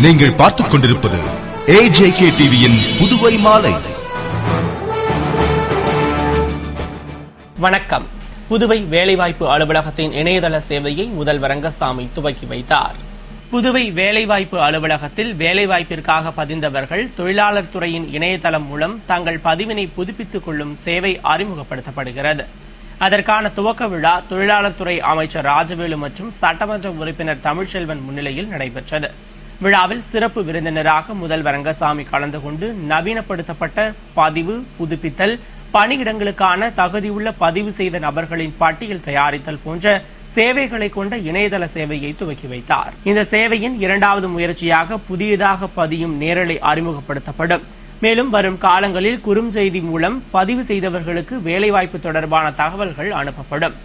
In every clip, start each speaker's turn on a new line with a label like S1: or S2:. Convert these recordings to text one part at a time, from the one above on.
S1: நீங்கள் பார்த்துக் கொண்டிருப்பது AJK டிவியின் புதுவை மாலை.
S2: வணக்கம். புதுவை வேலைவாய்ப்பு அலுவலகத்தின் இணையதள சேவையை முதல்வர் ரங்கசாமி துவக்கி வைத்தார். புதுவை வேலைவாய்ப்பு அலுவலகத்தில் வேலைவாய்ப்பிற்காக பதிந்தவர்கள் தொழிலாளர் துறையின் இணையதளம் மூலம் தங்கள் பதிவினை புதுப்பித்துக் கொள்ளும் சேவை அறிமுகப்படுத்தப்படுகிறது. அதற்கான துவக்க விழா தொழிலாளர் துறை அமைச்சர் ராஜவேலு மற்றும் சட்டமன்ற உறுப்பினர் தமிழ்ச்செல்வன் முன்னிலையில் நடைபெற்றது. விழாவில் சிறப்பு விருந்தினராக முதல்வர் ரங்கசாமி கலந்து கொண்டு நவீனப்படுத்தப்பட்ட பதிவு, புதுப்பித்தல், பணியிடங்களுக்கான தகுதியுள்ள பதிவு செய்த நபர்களின் பட்டியல் தயாரித்தல் போன்ற சேவைகளை கொண்ட இணையதள சேவையை துவக்கி வைத்தார். இந்த சேவையின் இரண்டாவது முயற்சியாக புதியதாக பதியும் நேரலை அறிமுகப்படுத்தப்படும். மேலும் வரும் காலங்களில் குறுஞ்செய்தி மூலம் பதிவு செய்தவர்களுக்கு வேலைவாய்ப்பு தொடர்பான தகவல்கள் அனுப்பப்படும்.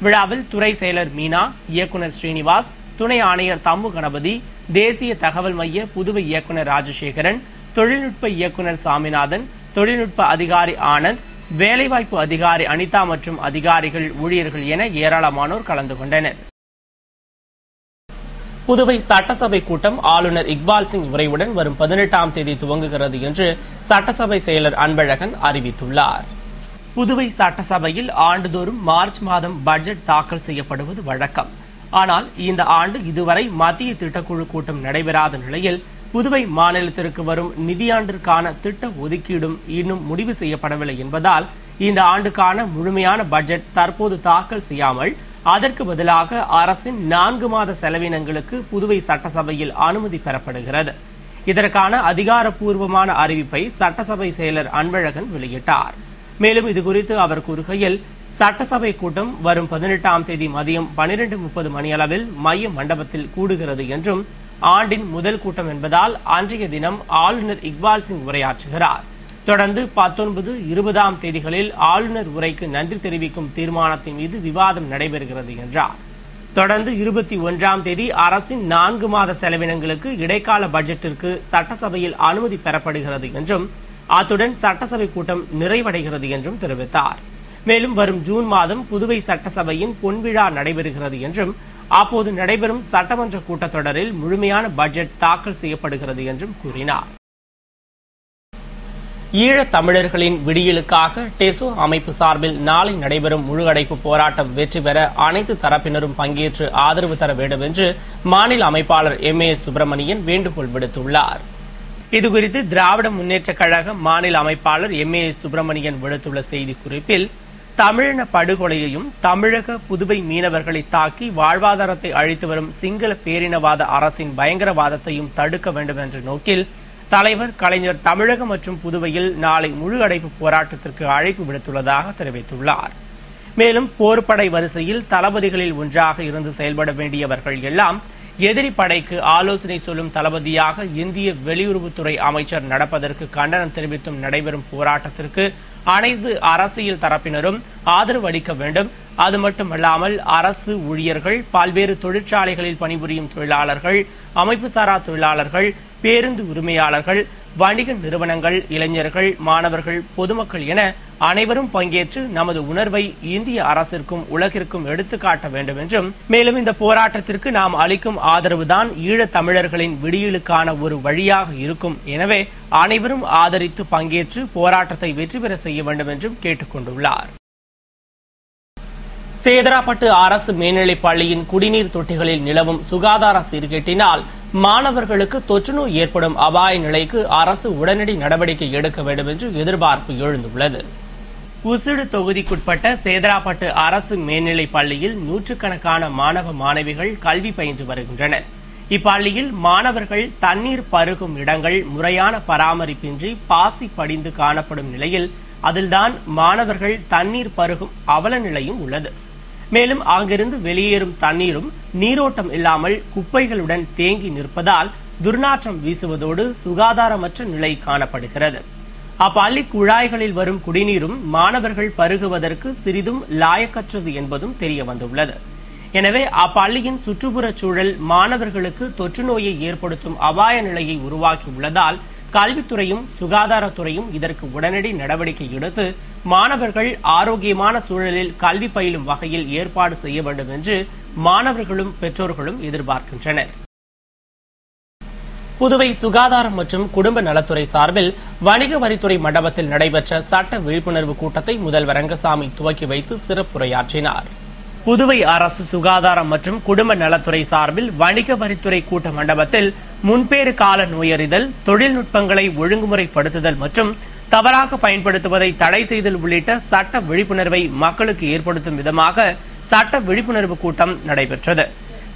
S2: விழாவில் துறை செயலர் மீனா, இயக்குநர் ஸ்ரீனிவாஸ், துணை ஆணையர் தம்மு கணபதி, தேசிய தகவல் மைய புதுவை இயக்குநர் ராஜசேகரன், தொழில்நுட்ப இயக்குநர் சாமிநாதன், தொழில்நுட்ப அதிகாரி ஆனந்த், வேலைவாய்ப்பு அதிகாரி அனிதா மற்றும் அதிகாரிகள், ஊழியர்கள் என ஏராளமானோர் கலந்து கொண்டனர். புதுவை சட்டசபை கூட்டம் ஆளுநர் இக்பால் சிங் உரையுடன் வரும் 18ஆம் தேதி துவங்குகிறது என்று சட்டசபை செயலர் அன்பழகன் அறிவித்துள்ளார். புதுவை சட்டசபையில் ஆண்டுதோறும் மார்ச் மாதம் பட்ஜெட் தாக்கல் செய்யப்படுவது வழக்கம். ஆனால் இந்த ஆண்டு இதுவரை மத்திய திட்டக்குழு கூட்டம் நடைபெறாத நிலையில் புதுவை மாநிலத்திற்கு வரும் நிதியாண்டிற்கான திட்ட ஒதுக்கீடும் இன்னும் முடிவு செய்யப்படவில்லை என்பதால் இந்த ஆண்டுக்கான முழுமையான பட்ஜெட் தற்போது தாக்கல் செய்யாமல் அதற்கு பதிலாக அரசின் 4 மாத செலவினங்களுக்கு புதுவை சட்டசபையில் அனுமதி பெறப்படுகிறது. இதற்கான அதிகாரப்பூர்வமான அறிவிப்பை சட்டசபை செயலர் அன்பழகன் வெளியிட்டார். மேலும் இதுகுறித்து அவர் கூறுகையில், சட்டசபை கூட்டம் வரும் 18ஆம் தேதி மதியம் 12:30 மணியளவில் மைய மண்டபத்தில் கூடுகிறது என்றும் ஆண்டின் முதல் கூட்டம் என்பதால் அன்றைய தினம் ஆளுநர் இக்பால் சிங் உரையாற்றுகிறார். தொடர்ந்து 19, 20ஆம் தேதிகளில் ஆளுநர் உரைக்கு நன்றி தெரிவிக்கும் தீர்மானத்தின் மீது விவாதம் நடைபெறுகிறது என்றார். தொடர்ந்து 21ஆம் தேதி அரசின் 4 மாத செலவினங்களுக்கு இடைக்கால பட்ஜெட்டிற்கு சட்டசபையில் அனுமதி பெறப்படுகிறது என்றும் அத்துடன் சட்டசபை கூட்டம் நிறைவடைகிறது என்றும் தெரிவித்தார். மேலும் வரும் ஜூன் மாதம் புதுவை சட்டசபையின் பொன்விழா நடைபெறுகிறது என்றும் அப்போது நடைபெறும் சட்டமன்ற கூட்டத்தொடரில் முழுமையான பட்ஜெட் தாக்கல் செய்யப்படுகிறது என்றும் கூறினார். ஈழத் தமிழர்களின் விடியலுக்காக டெசோ அமைப்பு சார்பில் நாளை நடைபெறும் முழு அடைப்பு போராட்டம் வெற்றி பெற அனைத்து தரப்பினரும் பங்கேற்று ஆதரவு தர வேண்டும் என்று மாநில அமைப்பாளர் MAS சுப்பிரமணியன் வேண்டுகோள் விடுத்துள்ளார். இதுகுறித்து திராவிட முன்னேற்றக் கழக மாநில அமைப்பாளர் MAS சுப்பிரமணியன் விடுத்துள்ள செய்திக்குறிப்பில், தமிழின படுகொலையையும் தமிழக புதுவை மீனவர்களை தாக்கி வாழ்வாதாரத்தை அழித்து வரும் சிங்கள பேரினவாத அரசின் பயங்கரவாதத்தையும் தடுக்க வேண்டும் என்ற நோக்கில் தலைவர் கலைஞர் தமிழகம் மற்றும் புதுவையில் நாளை முழு அடைப்பு போராட்டத்திற்கு அழைப்பு விடுத்துள்ளதாக தெரிவித்துள்ளார். மேலும் போர்ப்படை வரிசையில் தளபதிகளில் ஒன்றாக இருந்து செயல்பட வேண்டியவர்கள் எல்லாம் எதிரி படைக்கு ஆலோசனை சொல்லும் தளபதியாக இந்திய வெளியுறவுத்துறை அமைச்சர் நடப்பதற்கு கண்டனம் தெரிவித்தும் நடைபெறும் போராட்டத்திற்கு அனைத்து அரசியல் தரப்பினரும் ஆதரவு அளிக்க வேண்டும். அது மட்டுமல்லாமல் அரசு ஊழியர்கள், பல்வேறு தொழிற்சாலைகளில் பணிபுரியும் தொழிலாளர்கள், அமைப்பு சாரா தொழிலாளர்கள், பேருந்து உரிமையாளர்கள், வணிக நிறுவனங்கள், இளைஞர்கள், மாணவர்கள், பொதுமக்கள் என அனைவரும் பங்கேற்று நமது உணர்வை இந்திய அரசிற்கும் உலகிற்கும் எடுத்துக்காட்ட வேண்டும் என்றும், மேலும் இந்த போராட்டத்திற்கு நாம் அளிக்கும் ஆதரவுதான் ஈழத் தமிழர்களின் விடியலுக்கான ஒரு வழியாக இருக்கும். எனவே அனைவரும் ஆதரித்து பங்கேற்று போராட்டத்தை வெற்றி பெற செய்ய வேண்டும் என்றும் கேட்டுக் கொண்டுள்ளார். சேதராப்பட்டு அரசு மேல்நிலைப் பள்ளியின் குடிநீர் தொட்டிகளில் நிலவும் சுகாதார சீர்கேட்டினால் மாணவர்களுக்கு தொற்றுநோய் ஏற்படும் அபாய நிலைக்கு அரசு உடனடி நடவடிக்கை எடுக்க வேண்டும் என்று எதிர்பார்ப்பு எழுந்துள்ளது. உசிடு தொகுதிக்குட்பட்ட சேதராப்பட்டு அரசு மேல்நிலைப் பள்ளியில் நூற்றுக்கணக்கான மாணவ மாணவிகள் கல்வி பயின்று வருகின்றனர். இப்பள்ளியில் மாணவர்கள் தண்ணீர் பருகும் இடங்கள் முறையான பராமரிப்பின்றி பாசி படிந்து காணப்படும் நிலையில் அதில்தான் மாணவர்கள் தண்ணீர் பருகும் அவல நிலையும் உள்ளது. மேலும் அங்கிருந்து வெளியேறும் தண்ணீரும் நீரோட்டம் இல்லாமல் குப்பைகளுடன் தேங்கி நிற்பதால் துர்நாற்றம் வீசுவதோடு சுகாதாரமற்ற நிலை காணப்படுகிறது. அப்பள்ளி குழாய்களில் வரும் குடிநீரும் மாணவர்கள் பருகுவதற்கு சிறிதும் லாயக்கற்றது என்பதும் தெரிய வந்துள்ளது. எனவே அப்பள்ளியின் சுற்றுப்புற சூழல் மாணவர்களுக்கு தொற்று நோயை ஏற்படுத்தும் அபாய நிலையை உருவாக்கியுள்ளதால் கல்வித்துறையும் சுகாதாரத்துறையும் இதற்கு உடனடி நடவடிக்கை எடுத்து மாணவர்கள் ஆரோக்கியமான சூழலில் கல்வி பயிலும் வகையில் ஏற்பாடு செய்ய வேண்டும் என்று மாணவர்களும் பெற்றோர்களும் எதிர்பார்க்கின்றனர். புதுவை சுகாதாரம் மற்றும் குடும்ப நலத்துறை சார்பில் வணிக வரித்துறை மண்டபத்தில் நடைபெற்ற சட்ட விழிப்புணர்வு கூட்டத்தை முதல்வர் ரங்கசாமி துவக்கி வைத்து சிறப்புரையாற்றினார். புதுவை அரசு சுகாதாரம் மற்றும் குடும்ப நலத்துறை சார்பில் வணிக வரித்துறை கூட்ட மண்டபத்தில் முன்பேறு கால நோயறிதல், தொழில்நுட்பங்களை ஒழுங்குமுறைப்படுத்துதல் மற்றும் தவறாக பயன்படுத்துவதை தடை செய்தல் உள்ளிட்ட சட்ட விழிப்புணர்வை மக்களுக்கு ஏற்படுத்தும் விதமாக சட்ட விழிப்புணர்வு கூட்டம் நடைபெற்றது.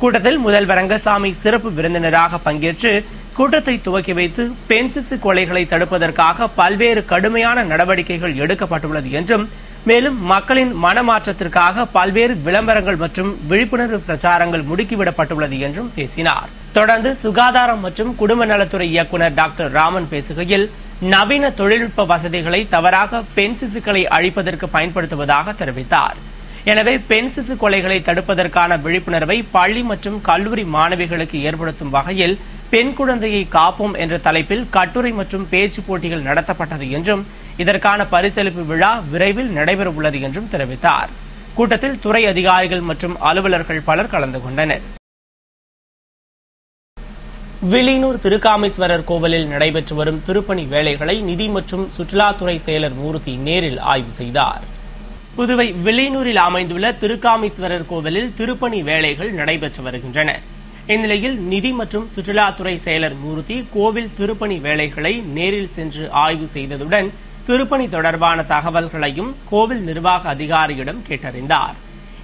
S2: கூட்டத்தில் முதல்வர் ரங்கசாமி சிறப்பு விருந்தினராக பங்கேற்று கூட்டத்தை துவக்கி வைத்து பெண் சிசு கொலைகளை தடுப்பதற்காக பல்வேறு கடுமையான நடவடிக்கைகள் எடுக்கப்பட்டுள்ளது என்றும், மேலும் மக்களின் மனமாற்றத்திற்காக பல்வேறு விளம்பரங்கள் மற்றும் விழிப்புணர்வு பிரச்சாரங்கள் முடுக்கிவிடப்பட்டுள்ளது என்றும் பேசினார். தொடர்ந்து சுகாதாரம் மற்றும் குடும்ப நலத்துறை இயக்குநர் டாக்டர் ராமன் பேசுகையில், நவீன தொழில்நுட்ப வசதிகளை தவறாக பெண் சிசுக்களை அழிப்பதற்கு பயன்படுத்துவதாக தெரிவித்தார். எனவே பெண் சிசு கொலைகளை தடுப்பதற்கான விழிப்புணர்வை பள்ளி மற்றும் கல்லூரி மாணவிகளுக்கு ஏற்படுத்தும் வகையில் பெண் குழந்தையை காப்போம் என்ற தலைப்பில் கட்டுரை மற்றும் பேச்சு போட்டிகள் நடத்தப்பட்டது என்றும், இதற்கான பரிசளிப்பு விழா விரைவில் நடைபெறவுள்ளது என்றும் தெரிவித்தார். கூட்டத்தில் துறை அதிகாரிகள் மற்றும் அலுவலர்கள் பலர் கலந்து கொண்டனர். வில்லியனூர் திருக்காமீஸ்வரர் கோவிலில் நடைபெற்று வரும் திருப்பணி வேலைகளை நிதி மற்றும் சுற்றுலாத்துறை செயலர் மூர்த்தி நேரில் ஆய்வு செய்தார். புதுவை வில்லியனூரில் அமைந்துள்ள திருக்காமீஸ்வரர் கோவிலில் திருப்பணி வேலைகள் நடைபெற்று வருகின்றன. இந்நிலையில் நிதி மற்றும் சுற்றுலாத்துறை செயலர் மூர்த்தி கோவில் திருப்பணி வேலைகளை நேரில் சென்று ஆய்வு செய்ததுடன் திருப்பணி தொடர்பான தகவல்களையும் கோவில் நிர்வாக அதிகாரியிடம் கேட்டறிந்தார்.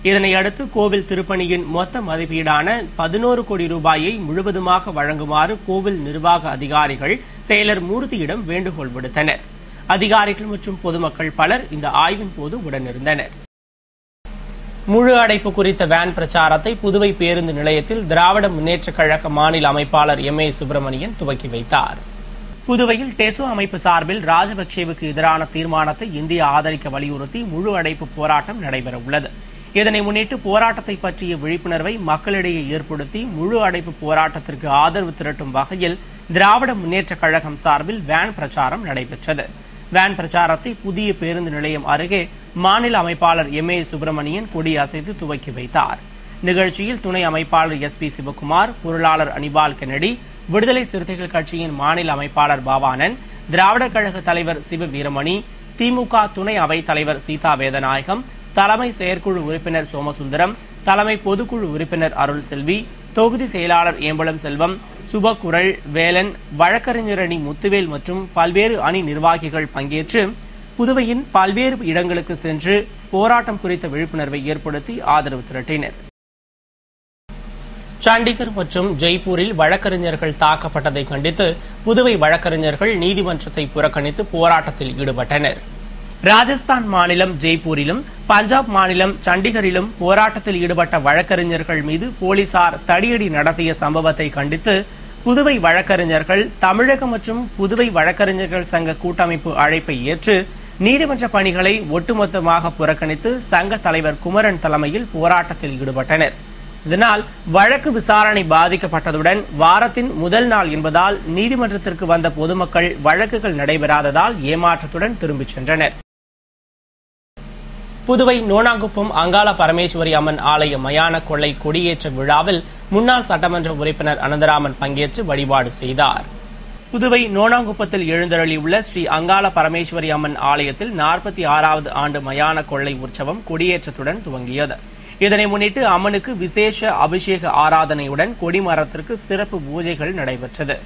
S2: இதனையடுத்து கோவில் திருப்பணியின் மொத்த மதிப்பீடான 11 கோடி ரூபாயை முழுவதுமாக வழங்குமாறு கோவில் நிர்வாக அதிகாரிகள் செயலர் மூர்த்தியிடம் வேண்டுகோள் விடுத்தனர். அதிகாரிகள் மற்றும் பொதுமக்கள் பலர் இந்த ஆய்வின் போது உடனிருந்தனர். முழு அடைப்பு குறித்த வேன் பிரச்சாரத்தை புதுவை பேருந்து நிலையத்தில் திராவிட முன்னேற்றக் கழக மாநில அமைப்பாளர் MA சுப்பிரமணியன் துவக்கி வைத்தார். புதுவையில் டெசோ அமைப்பு சார்பில் ராஜபக்சேவுக்கு எதிரான தீர்மானத்தை இந்தியா ஆதரிக்க வலியுறுத்தி முழு அடைப்பு போராட்டம் நடைபெறவுள்ளது. இதனை முன்னிட்டு போராட்டத்தை பற்றிய விழிப்புணர்வை மக்களிடையே ஏற்படுத்தி முழு அடைப்பு போராட்டத்திற்கு ஆதரவு திரட்டும் வகையில் திராவிட முன்னேற்றக் கழகம் சார்பில் வேன் பிரச்சாரம் நடைபெற்றது. வேன் பிரச்சாரத்தை புதிய பேருந்து நிலையம் அருகே மாநில அமைப்பாளர் MA சுப்பிரமணியன் கொடியசைத்து துவக்கி வைத்தார். நிகழ்ச்சியில் துணை அமைப்பாளர் SP சிவகுமார், பொருளாளர் அனிபால் கென்னடி, விடுதலை சிறுத்தைகள் கட்சியின் மாநில அமைப்பாளர் பாவானன், திராவிடர் கழக தலைவர் சிவ வீரமணி, திமுக துணை அவைத் தலைவர் சீதா வேதநாயகம், தலைமை செயற்குழு உறுப்பினர் சோமசுந்தரம், தலைமை பொதுக்குழு உறுப்பினர் அருள் செல்வி, தொகுதி செயலாளர் ஏம்பலம் செல்வம், சுபகுரல், வேலன், வழக்கறிஞரணி முத்துவேல் மற்றும் பல்வேறு அணி நிர்வாகிகள் பங்கேற்று புதுவையின் பல்வேறு இடங்களுக்கு சென்று போராட்டம் குறித்த விழிப்புணர்வை ஏற்படுத்தி ஆதரவு திரட்டினர். சண்டிகர் மற்றும் ஜெய்ப்பூரில் வழக்கறிஞர்கள் தாக்கப்பட்டதை கண்டித்து புதுவை வழக்கறிஞர்கள் நீதிமன்றத்தை புறக்கணித்து போராட்டத்தில் ஈடுபட்டனர். ராஜஸ்தான் மாநிலம் ஜெய்ப்பூரிலும் பஞ்சாப் மாநிலம் சண்டிகரிலும் போராட்டத்தில் ஈடுபட்ட வழக்கறிஞர்கள் மீது போலீசார் தடியடி நடத்திய சம்பவத்தை கண்டித்து புதுவை வழக்கறிஞர்கள் தமிழகம் மற்றும் புதுவை வழக்கறிஞர்கள் சங்க கூட்டமைப்பு அழைப்பை ஏற்று நீதிமன்ற பணிகளை ஒட்டுமொத்தமாக புறக்கணித்து சங்க தலைவர் குமரன் தலைமையில் போராட்டத்தில் ஈடுபட்டனர். இதனால் வழக்கு விசாரணை பாதிக்கப்பட்டதுடன் வாரத்தின் முதல் நாள் என்பதால் நீதிமன்றத்திற்கு வந்த பொதுமக்கள் வழக்குகள் நடைபெறாததால் ஏமாற்றத்துடன் திரும்பிச் சென்றனர். புதுவை நோனாங்குப்பம் அங்காள பரமேஸ்வரி அம்மன் ஆலய மயான கொள்ளை கொடியேற்ற விழாவில் முன்னாள் சட்டமன்ற உறுப்பினர் அனந்தராமன் பங்கேற்று வழிபாடு செய்தார். புதுவை நோனாங்குப்பத்தில் எழுந்தருளியுள்ள ஸ்ரீ அங்காள பரமேஸ்வரி அம்மன் ஆலயத்தில் 46வது ஆண்டு மயான கொள்ளை உற்சவம் கொடியேற்றத்துடன் துவங்கியது. இதனை முன்னிட்டு அம்மனுக்கு விசேஷ அபிஷேக ஆராதனையுடன் கொடிமரத்திற்கு சிறப்பு பூஜைகள் நடைபெற்றது.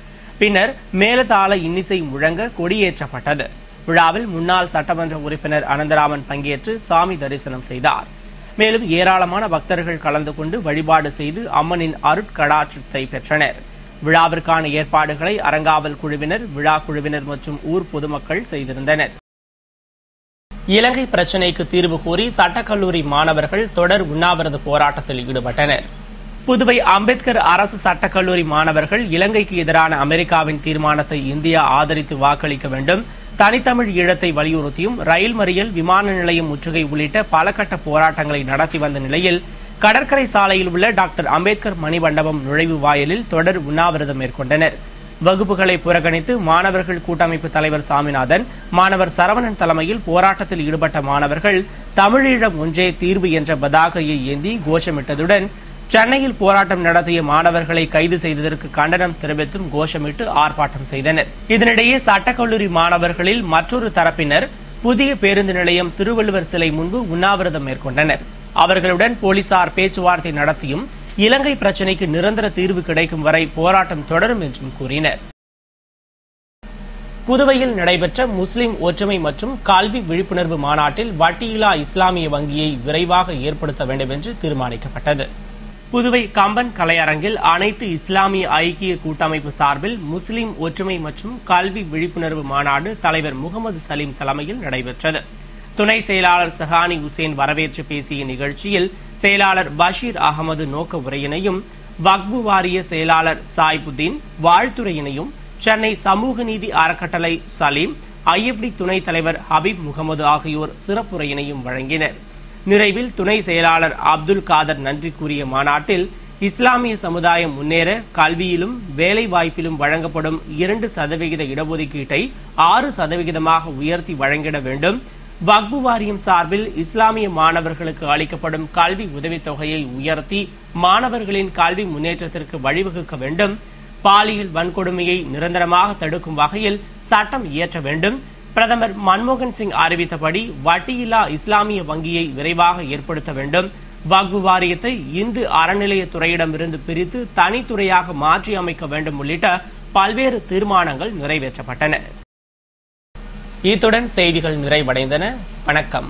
S2: பின்னர் மேலதாள இன்னிசை முழங்க கொடியேற்றப்பட்டது. விழாவில் முன்னாள் சட்டமன்ற உறுப்பினர் அனந்தராமன் பங்கேற்று சாமி தரிசனம் செய்தார். மேலும் ஏராளமான பக்தர்கள் கலந்து கொண்டு வழிபாடு செய்து அம்மனின் அருட்கடாட்சத்தை பெற்றனர். விழாவிற்கான ஏற்பாடுகளை அறங்காவல் குழுவினர், விழா குழுவினர் மற்றும் ஊர் பொதுமக்கள் செய்திருந்தனர். இலங்கை பிரச்சினைக்கு தீர்வு கோரி சட்டக்கல்லூரி மாணவர்கள் தொடர் உண்ணாவிரத போராட்டத்தில் ஈடுபட்டனர். புதுவை அம்பேத்கர் அரசு சட்டக்கல்லூரி மாணவர்கள் இலங்கைக்கு எதிரான அமெரிக்காவின் தீர்மானத்தை இந்தியா ஆதரித்து வாக்களிக்க வேண்டும், தனித்தமிழ் ஈழத்தை வலியுறுத்தியும் ரயில் மறியல், விமான நிலையம் முற்றுகை உள்ளிட்ட பல கட்ட போராட்டங்களை நடத்தி வந்த நிலையில் கடற்கரை சாலையில் உள்ள டாக்டர் அம்பேத்கர் மணிமண்டபம் நுழைவு வாயிலில் தொடர் உண்ணாவிரதம் மேற்கொண்டனர். வகுப்புகளை புறக்கணித்து மாணவர்கள் கூட்டமைப்பு தலைவர் சாமிநாதன், மாணவர் சரவணன் தலைமையில் போராட்டத்தில் ஈடுபட்ட மாணவர்கள் தமிழீழம் ஒன்றே தீர்வு என்ற பதாகையை ஏந்தி கோஷமிட்டதுடன் சென்னையில் போராட்டம் நடத்திய மாணவர்களை கைது செய்ததற்கு கண்டனம் தெரிவித்தும் கோஷமிட்டு ஆர்ப்பாட்டம் செய்தனர். இதனிடையே சட்டக்கல்லூரி மாணவர்களில் மற்றொரு தரப்பினர் புதிய பேருந்து நிலையம் திருவள்ளுவர் சிலை முன்பு உண்ணாவிரதம் மேற்கொண்டனர். அவர்களுடன் போலீசார் பேச்சுவார்த்தை நடத்தியும் இலங்கை பிரச்சினைக்கு நிரந்தர தீர்வு கிடைக்கும் வரை போராட்டம் தொடரும் என்றும் கூறினர். புதுவையில் நடைபெற்ற முஸ்லிம் ஒற்றுமை மற்றும் கல்வி விழிப்புணர்வு மாநாட்டில் வட்டியில்லா இஸ்லாமிய வங்கியை விரைவாக ஏற்படுத்த வேண்டும் என்று தீர்மானிக்கப்பட்டது. புதுவை கம்பன் கலையரங்கில் அனைத்து இஸ்லாமிய ஐக்கிய கூட்டமைப்பு சார்பில் முஸ்லிம் ஒற்றுமை மற்றும் கல்வி விழிப்புணர்வு மாநாடு தலைவர் முகமது சலீம் தலைமையில் நடைபெற்றது. துணை செயலாளர் சஹானி உசேன் வரவேற்று பேசிய நிகழ்ச்சியில் செயலாளர் பஷீர் அகமது நோக்க உரையினையும், வக்பு வாரிய செயலாளர் சாய்புத்தீன் வாழ்த்துரையினையும், சென்னை சமூக நீதி அறக்கட்டளை சலீம், ஐஎப்டி துணைத் தலைவர் ஹபீப் முகமது ஆகியோர் சிறப்புரையினையும் வழங்கினர். நிறைவில் துணை செயலாளர் அப்துல் காதர் நன்றி கூறிய மாநாட்டில் இஸ்லாமிய சமுதாயம் முன்னேற கல்வியிலும் வேலை வாய்ப்பிலும் வழங்கப்படும் 2% இடஒதுக்கீட்டை 6% உயர்த்தி வழங்கிட வேண்டும். வக்பு வாரியம் சார்பில் இஸ்லாமிய மாணவர்களுக்கு அளிக்கப்படும் கல்வி உதவித்தொகையை உயர்த்தி மாணவர்களின் கல்வி முன்னேற்றத்திற்கு வழிவகுக்க வேண்டும். பாலியல் வன்கொடுமையை நிரந்தரமாக தடுக்கும் வகையில் சட்டம் இயற்ற வேண்டும். பிரதமர் மன்மோகன் சிங் அறிவித்தபடி வட்டியில்லா இஸ்லாமிய வங்கியை விரைவாக ஏற்படுத்த வேண்டும். வக்பு வாரியத்தை இந்து அறநிலையத்துறையிடமிருந்து பிரித்து தனித்துறையாக மாற்றி அமைக்க வேண்டும் உள்ளிட்ட பல்வேறு தீர்மானங்கள் நிறைவேற்றப்பட்டன. இத்துடன் செய்திகள் நிறைவடைந்தன. வணக்கம்.